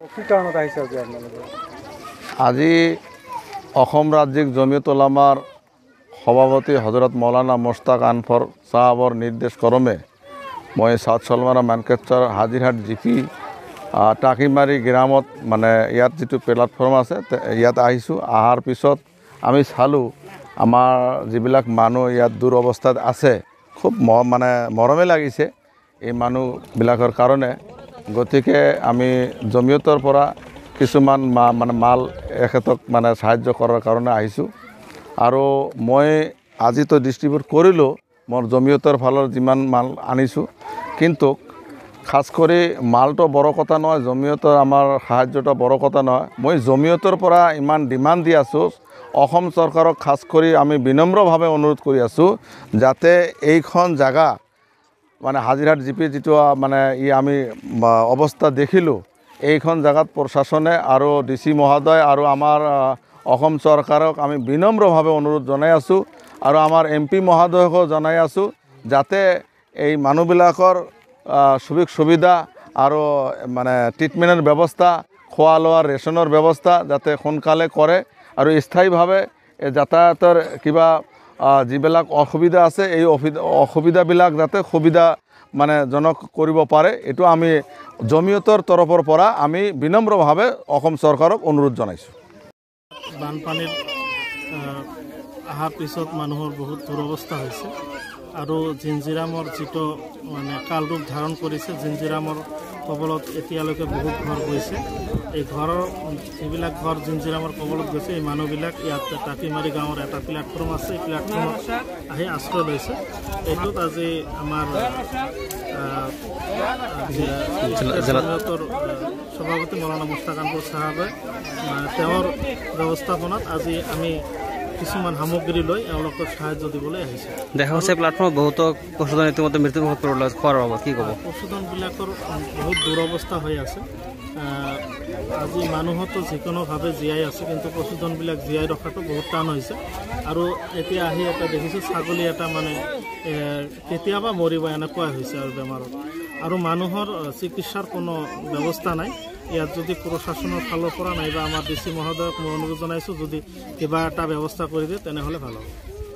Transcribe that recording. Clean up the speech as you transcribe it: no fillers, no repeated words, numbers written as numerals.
কি কাৰণত আহিছে আজি আপোনালোকে? আজি অসম ৰাজ্যিক জমিয়ত উলামাৰ সভাপতি হজৰত মৌলানা মুস্তাক আনফৰ সাহাবৰ নিৰ্দেশ ক্ৰমে মই সাউথ সলমাৰা মানকেশ্বৰ হাজিৰহাট জিপি টাকিমাৰী গ্ৰামত মানে ইয়াত যিটো প্লেটফৰ্ম আছে ইয়াত আহিছোঁ। অহাৰ পিছত আমি চালোঁ আমাৰ যিবিলাক মানুহ ইয়াত দূৰ অৱস্থাত আছে, খুব মানে মৰমে লাগিছে এই মানুহবিলাকৰ কাৰণে। গতিকে আমি জমিয়তৰ পৰা কিছুমান মানে মাল এখেতক মানে সাহায্য কৰাৰ কাৰণে আহিছোঁ। আৰু মই আজিতো ডিষ্ট্ৰিবিউট কৰিলোঁ মোৰ জমিয়তৰ ফালৰ যিমান মাল আনিছোঁ, কিন্তু খাস কৰি মালটো বড় কথা নহয়, জমিয়তৰ আমাৰ সাহায্যটো বড় কথা নহয়। মই জমিয়তৰ পৰা ইমান ডিমাণ্ড দি আছোঁ, অসম চৰকাৰক খাস কৰি আমি বিনম্ৰভাৱে অনুৰোধ কৰি আছোঁ যাতে এইখন জাগা মানে হাজিৰহাট জিপি যিটো মানে আমি অৱস্থা দেখিলোঁ, এইখন জাগাত প্ৰশাসনে আৰু DC মহোদয় আৰু আমাৰ অসম চৰকাৰক আমি বিনম্ৰভাৱে অনুৰোধ জনাই আছোঁ আৰু আমাৰ MP মহোদয়কো জনাই আছোঁ যাতে এই মানুহবিলাকৰ সুযোগ সুবিধা আৰু মানে ট্ৰিটমেণ্টৰ ব্যৱস্থা, খোৱা লোৱাৰ ৰেচনৰ ব্যৱস্থা যাতে সোনকালে কৰে আৰু স্থায়ীভাৱে যাতায়াতৰ কিবা যিবিলাক অসুবিধা আছে এই অসুবিধাবিলাক যাতে সুবিধা মানে জনক কৰিব পাৰে, এইটো আমি জমিয়তৰ তৰফৰ পৰা আমি বিনম্ৰভাৱে অসম চৰকাৰক অনুৰোধ জনাইছোঁ। বানপানীৰ অহাৰ পিছত মানুহৰ বহুত দুৰৱস্থা হৈছে আৰু জিঞ্জিৰামৰ যিটো মানে কালৰূপ ধাৰণ কৰিছে, জিঞ্জিৰামৰ কবলত এতিয়ালৈকে বহুত ঘৰ গৈছে। এই ঘৰৰ যিবিলাক ঘৰ জিঞ্জিৰামৰ কবলত গৈছে, এই মানুহবিলাক ইয়াত টাকিমাৰী গাঁৱৰ এটা প্লেটফৰ্ম আছে, এই প্লেটফৰ্মত আহি আশ্ৰয় লৈছে। এইটোত আজি আমাৰ জমিয়তৰ সভাপতি মৌলানা মুস্তাক আনফৰ সাহাবে তেওঁৰ ব্যৱস্থাপনাত আজি আমি কিছুমান সামগ্ৰী লৈ এওঁলোকক সাহায্য দিবলৈ আহিছে। দেখা হৈছে প্লেটফৰ্মত বহুতো পশুধন ইতিমধ্যে মৃত্যুমুখত পৰিলে, খোৱাৰ অভাৱ কি ক'ব? পশুধনবিলাকৰ বহুত দুৰৱস্থা হৈ আছে। আজি মানুহতো যিকোনোভাৱে জীয়াই আছে, কিন্তু পশুধনবিলাক জীয়াই ৰখাটো বহুত টান হৈছে। আৰু এতিয়া আহি এটা দেখিছোঁ ছাগলী এটা মানে কেতিয়াবা মৰিব এনেকুৱা হৈছে আৰু বেমাৰত, আৰু মানুহৰ চিকিৎসাৰ কোনো ব্যৱস্থা নাই। ইয়াত যদি প্ৰশাসনৰ ফালৰ পৰা নাইবা আমাৰ DC মহোদয়ক মই অনুৰোধ জনাইছোঁ, যদি কিবা এটা ব্যৱস্থা কৰি দিয়ে তেনেহ'লে ভাল হ'ব।